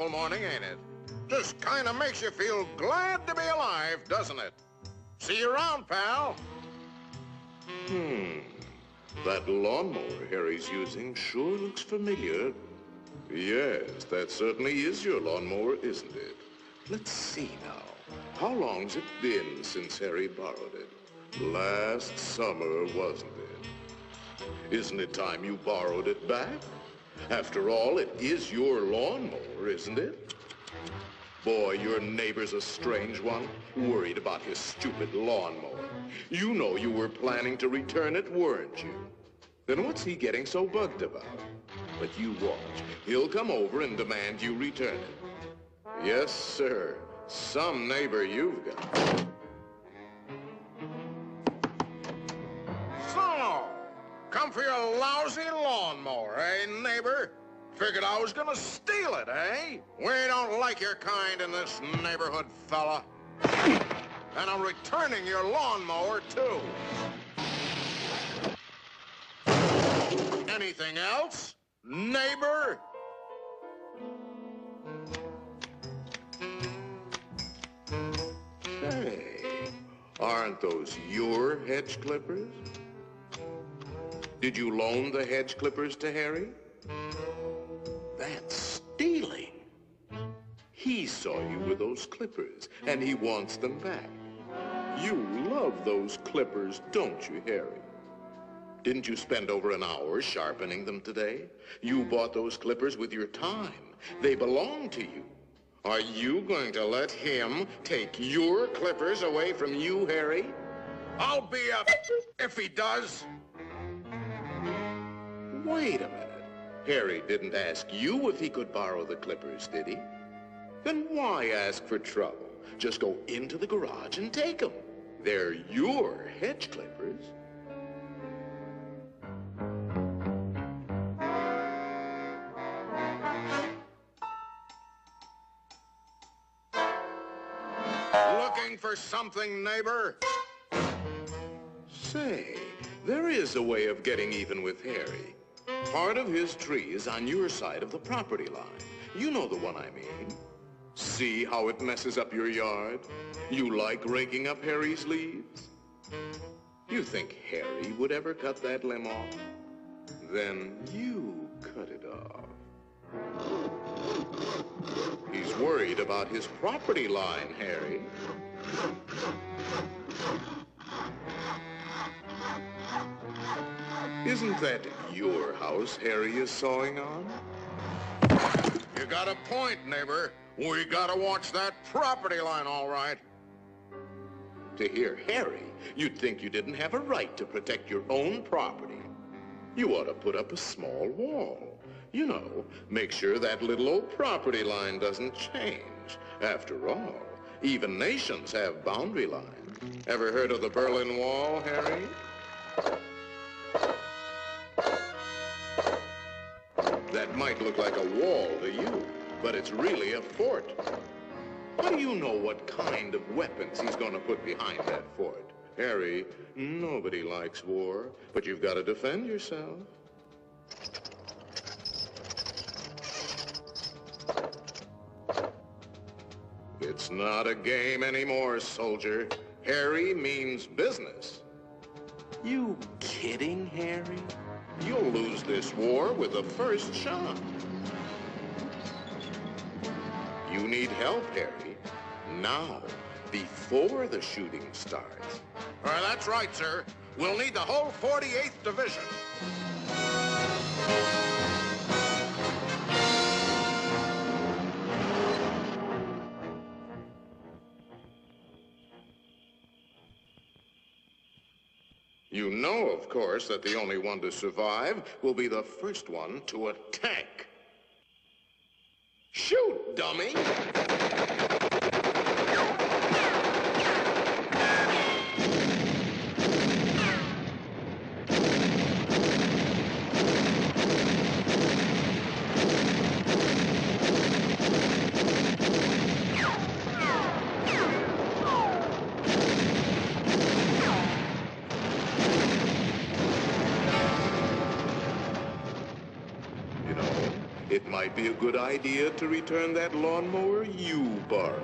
wonderful morning, ain't it? Just kind of makes you feel glad to be alive, doesn't it? See you around, pal. That lawnmower Harry's using sure looks familiar. Yes, that certainly is your lawnmower, isn't it? Let's see now. How long's it been since Harry borrowed it? Last summer, wasn't it? Isn't it time you borrowed it back? After all, it is your lawnmower, isn't it? Boy, your neighbor's a strange one, worried about his stupid lawnmower. You know you were planning to return it, weren't you? Then what's he getting so bugged about? But you watch. He'll come over and demand you return it. Yes, sir. Some neighbor you've got. So, come for your lousy lawnmower, eh, neighbor? Figured I was gonna steal it, eh? We don't like your kind in this neighborhood, fella. And I'm returning your lawnmower, too. Anything else, neighbor? Hey, aren't those your hedge clippers? Did you loan the hedge clippers to Harry? That's stealing. He saw you with those clippers, and he wants them back. You love those clippers, don't you, Harry? Didn't you spend over an hour sharpening them today? You bought those clippers with your time. They belong to you. Are you going to let him take your clippers away from you, Harry? I'll be up if he does. Wait a minute. Harry didn't ask you if he could borrow the clippers, did he? Then why ask for trouble? Just go into the garage and take them. They're your hedge clippers. Looking for something, neighbor? Say, there is a way of getting even with Harry. Part of his tree is on your side of the property line. You know the one I mean. See how it messes up your yard? You like raking up Harry's leaves? You think Harry would ever cut that limb off? Then you cut it off. He's worried about his property line, Harry. Isn't that your house Harry is sawing on? You got a point, neighbor. We gotta watch that property line, all right. To hear Harry, you'd think you didn't have a right to protect your own property. You ought to put up a small wall. You know, make sure that little old property line doesn't change. After all, even nations have boundary lines. Ever heard of the Berlin Wall, Harry? That might look like a wall to you, but it's really a fort. How do you know what kind of weapons he's going to put behind that fort? Harry, nobody likes war, but you've got to defend yourself. It's not a game anymore, soldier. Harry means business. You kidding, Harry? You'll lose this war with the first shot. You need help, Harry. Now, before the shooting starts. That's right, sir. We'll need the whole 48th Division. You know, of course, that the only one to survive will be the first one to attack. Shoot, dummy! it might be a good idea to return that lawnmower you borrowed.